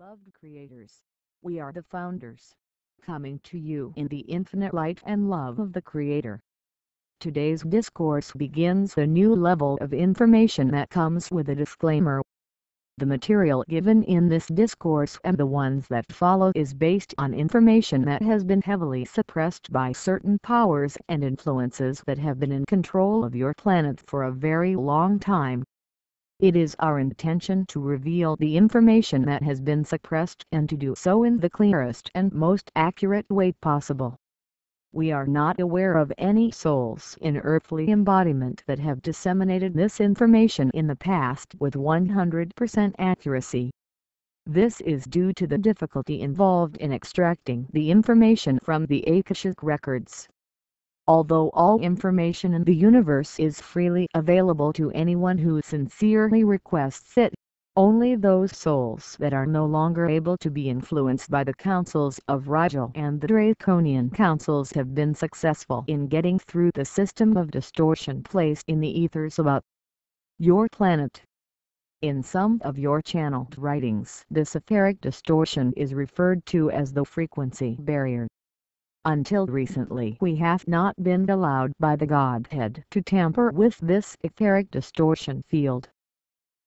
Beloved creators, we are the founders, coming to you in the infinite light and love of the Creator. Today's discourse begins a new level of information that comes with a disclaimer. The material given in this discourse and the ones that follow is based on information that has been heavily suppressed by certain powers and influences that have been in control of your planet for a very long time. It is our intention to reveal the information that has been suppressed and to do so in the clearest and most accurate way possible. We are not aware of any souls in earthly embodiment that have disseminated this information in the past with 100% accuracy. This is due to the difficulty involved in extracting the information from the Akashic records. Although all information in the universe is freely available to anyone who sincerely requests it, only those souls that are no longer able to be influenced by the councils of Rigel and the Draconian councils have been successful in getting through the system of distortion placed in the ethers about your planet. In some of your channeled writings, this etheric distortion is referred to as the frequency barrier. Until recently we have not been allowed by the Godhead to tamper with this etheric distortion field.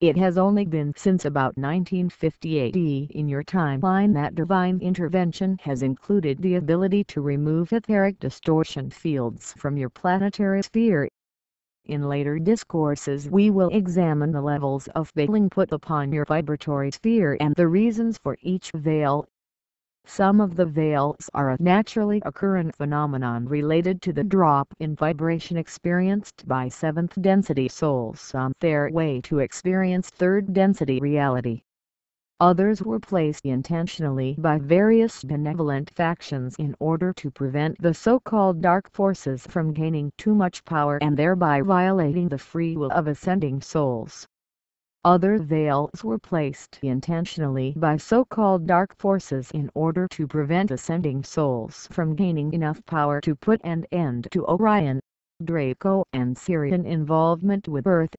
It has only been since about 1958 in your timeline that divine intervention has included the ability to remove etheric distortion fields from your planetary sphere. In later discourses we will examine the levels of veiling put upon your vibratory sphere and the reasons for each veil. Some of the veils are a naturally occurring phenomenon related to the drop in vibration experienced by 7th density souls on their way to experience 3rd density reality. Others were placed intentionally by various benevolent factions in order to prevent the so-called dark forces from gaining too much power and thereby violating the free will of ascending souls. Other veils were placed intentionally by so-called dark forces in order to prevent ascending souls from gaining enough power to put an end to Orion, Draco and Sirian involvement with Earth.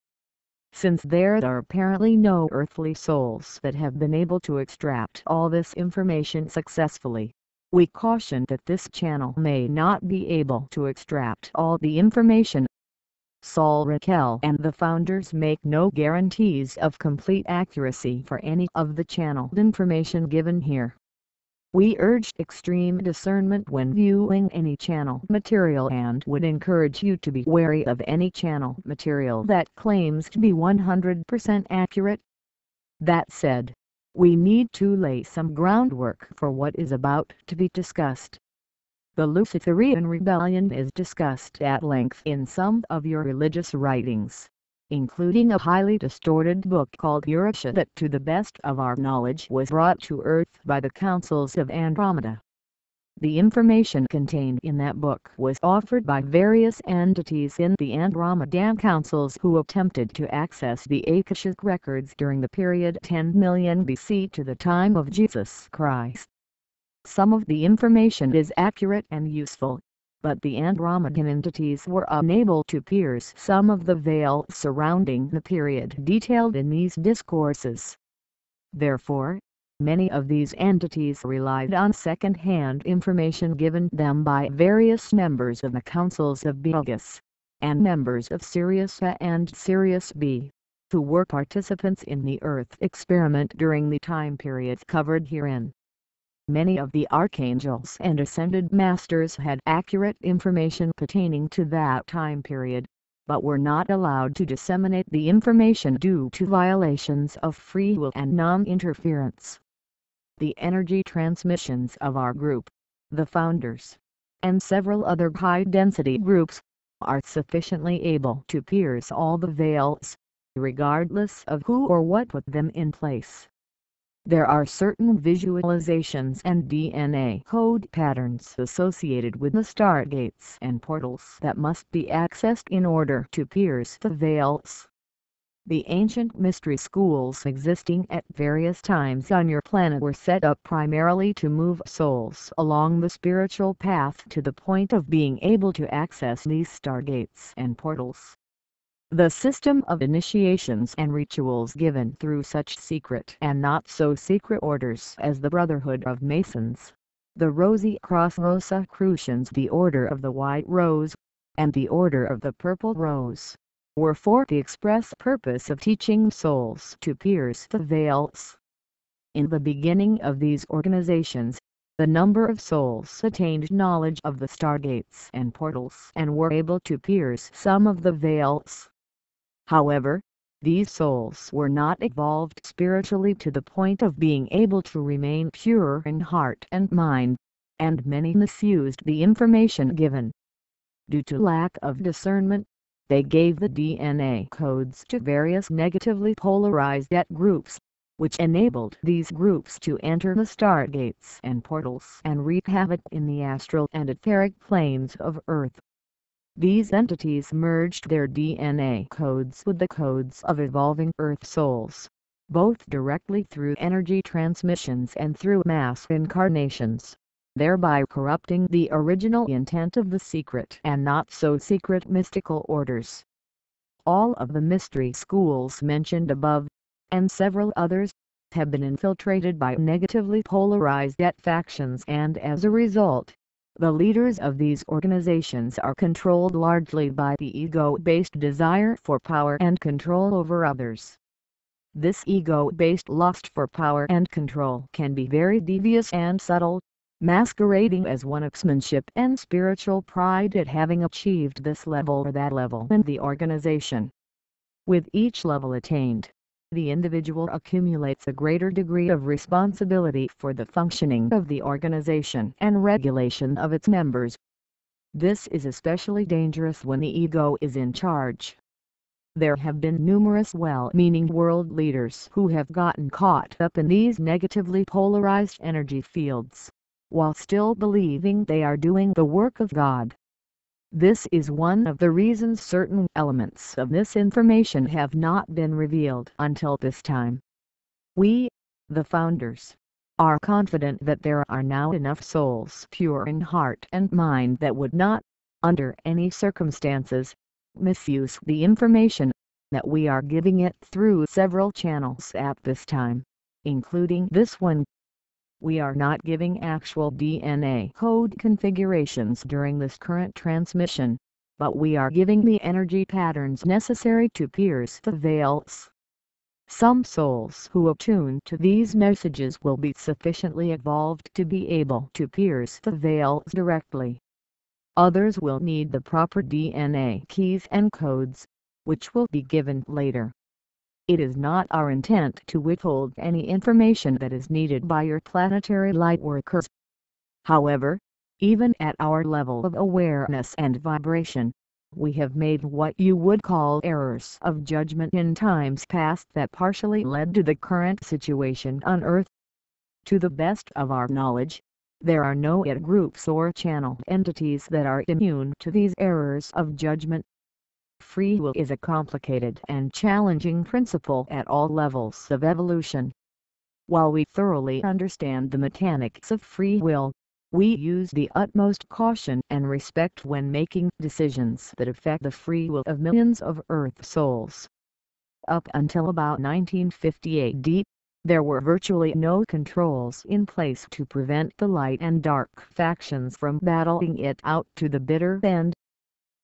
Since there are apparently no earthly souls that have been able to extract all this information successfully, we caution that this channel may not be able to extract all the information. Sol Raquel and the founders make no guarantees of complete accuracy for any of the channeled information given here. We urge extreme discernment when viewing any channel material and would encourage you to be wary of any channel material that claims to be 100% accurate. That said, we need to lay some groundwork for what is about to be discussed. The Luciferian rebellion is discussed at length in some of your religious writings, including a highly distorted book called Eureka that to the best of our knowledge was brought to Earth by the councils of Andromeda. The information contained in that book was offered by various entities in the Andromedan councils who attempted to access the Akashic records during the period 10 million BC to the time of Jesus Christ. Some of the information is accurate and useful, but the Andromedan entities were unable to pierce some of the veil surrounding the period detailed in these discourses. Therefore, many of these entities relied on second-hand information given them by various members of the councils of Belgus, and members of Sirius A and Sirius B, who were participants in the Earth experiment during the time periods covered herein. Many of the archangels and ascended masters had accurate information pertaining to that time period, but were not allowed to disseminate the information due to violations of free will and non-interference. The energy transmissions of our group, the founders, and several other high-density groups, are sufficiently able to pierce all the veils, regardless of who or what put them in place. There are certain visualizations and DNA code patterns associated with the stargates and portals that must be accessed in order to pierce the veils. The ancient mystery schools existing at various times on your planet were set up primarily to move souls along the spiritual path to the point of being able to access these stargates and portals. The system of initiations and rituals given through such secret and not so secret orders as the Brotherhood of Masons, the Rosy Cross Rosicrucians, the Order of the White Rose, and the Order of the Purple Rose, were for the express purpose of teaching souls to pierce the veils. In the beginning of these organizations, the number of souls attained knowledge of the stargates and portals and were able to pierce some of the veils. However, these souls were not evolved spiritually to the point of being able to remain pure in heart and mind, and many misused the information given. Due to lack of discernment, they gave the DNA codes to various negatively polarized groups, which enabled these groups to enter the stargates and portals and wreak havoc in the astral and etheric planes of Earth. These entities merged their DNA codes with the codes of evolving Earth souls, both directly through energy transmissions and through mass incarnations, thereby corrupting the original intent of the secret and not so secret mystical orders. All of the mystery schools mentioned above, and several others, have been infiltrated by negatively polarized factions, and as a result, the leaders of these organizations are controlled largely by the ego-based desire for power and control over others. This ego-based lust for power and control can be very devious and subtle, masquerading as one-upsmanship and spiritual pride at having achieved this level or that level in the organization. With each level attained, the individual accumulates a greater degree of responsibility for the functioning of the organization and regulation of its members. This is especially dangerous when the ego is in charge. There have been numerous well-meaning world leaders who have gotten caught up in these negatively polarized energy fields, while still believing they are doing the work of God. This is one of the reasons certain elements of this information have not been revealed until this time. We, the founders, are confident that there are now enough souls pure in heart and mind that would not, under any circumstances, misuse the information that we are giving it through several channels at this time, including this one. We are not giving actual DNA code configurations during this current transmission, but we are giving the energy patterns necessary to pierce the veils. Some souls who attune to these messages will be sufficiently evolved to be able to pierce the veils directly. Others will need the proper DNA keys and codes, which will be given later. It is not our intent to withhold any information that is needed by your planetary light workers. However, even at our level of awareness and vibration, we have made what you would call errors of judgment in times past that partially led to the current situation on Earth. To the best of our knowledge, there are no groups or channel entities that are immune to these errors of judgment. Free will is a complicated and challenging principle at all levels of evolution. While we thoroughly understand the mechanics of free will, we use the utmost caution and respect when making decisions that affect the free will of millions of Earth souls. Up until about 1950 AD, there were virtually no controls in place to prevent the light and dark factions from battling it out to the bitter end.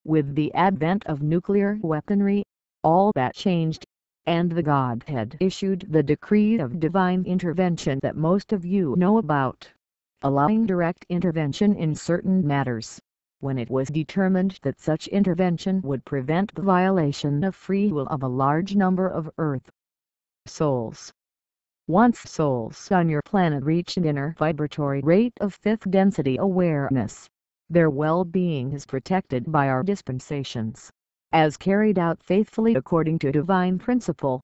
With the advent of nuclear weaponry, all that changed, and the Godhead issued the decree of divine intervention that most of you know about, allowing direct intervention in certain matters, when it was determined that such intervention would prevent the violation of free will of a large number of Earth souls. Once souls on your planet reach an inner vibratory rate of fifth density awareness, their well-being is protected by our dispensations, as carried out faithfully according to divine principle.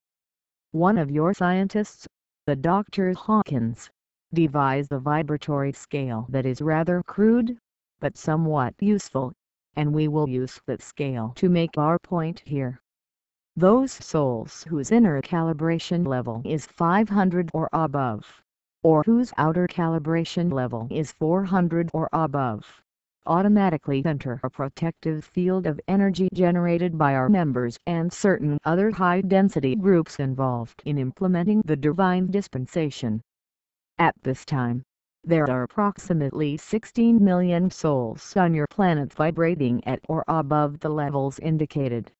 One of your scientists, the Dr. Hawkins, devised a vibratory scale that is rather crude, but somewhat useful, and we will use that scale to make our point here. Those souls whose inner calibration level is 500 or above, or whose outer calibration level is 400 or above, automatically enter a protective field of energy generated by our members and certain other high-density groups involved in implementing the divine dispensation. At this time, there are approximately 16 million souls on your planet vibrating at or above the levels indicated.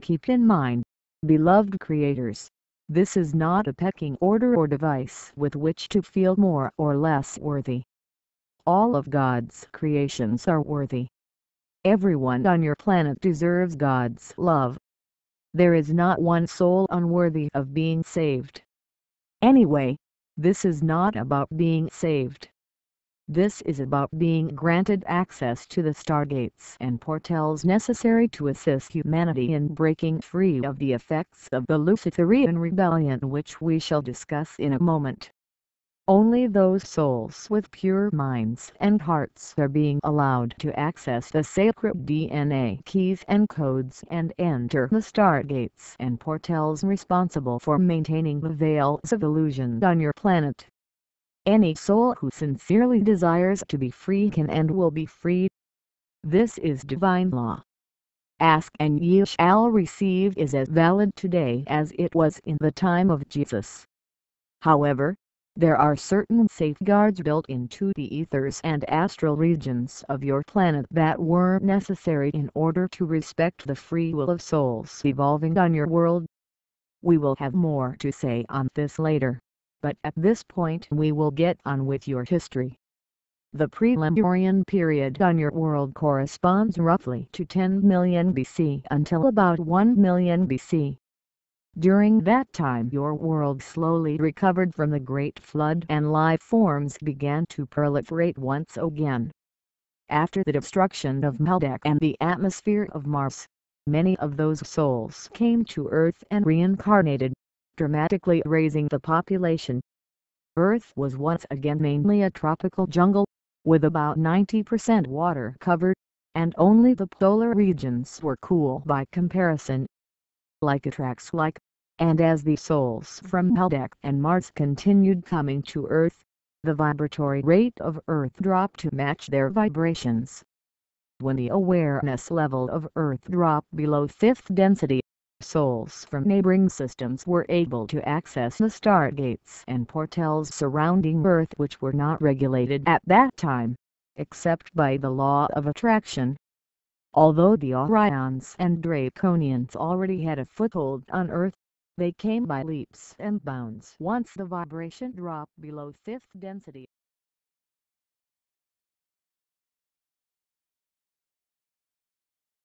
Keep in mind, beloved creators, this is not a pecking order or device with which to feel more or less worthy. All of God's creations are worthy. Everyone on your planet deserves God's love. There is not one soul unworthy of being saved. Anyway, this is not about being saved. This is about being granted access to the stargates and portals necessary to assist humanity in breaking free of the effects of the Luciferian rebellion, which we shall discuss in a moment. Only those souls with pure minds and hearts are being allowed to access the sacred DNA keys and codes and enter the stargates and portals responsible for maintaining the veils of illusion on your planet. Any soul who sincerely desires to be free can and will be freed. This is divine law. Ask and ye shall receive is as valid today as it was in the time of Jesus. However, there are certain safeguards built into the ethers and astral regions of your planet that were necessary in order to respect the free will of souls evolving on your world. We will have more to say on this later, but at this point we will get on with your history. The pre-Lemurian period on your world corresponds roughly to 10 million BC until about 1 million BC. During that time your world slowly recovered from the Great Flood and life forms began to proliferate once again. After the destruction of Meldak and the atmosphere of Mars, many of those souls came to Earth and reincarnated, dramatically raising the population. Earth was once again mainly a tropical jungle, with about 90% water covered, and only the polar regions were cool by comparison. Like attracts like, and as the souls from Meldak and Mars continued coming to Earth, the vibratory rate of Earth dropped to match their vibrations. When the awareness level of Earth dropped below 5th density, souls from neighboring systems were able to access the stargates and portals surrounding Earth, which were not regulated at that time, except by the law of attraction. Although the Orions and Draconians already had a foothold on Earth, they came by leaps and bounds once the vibration dropped below 5th density.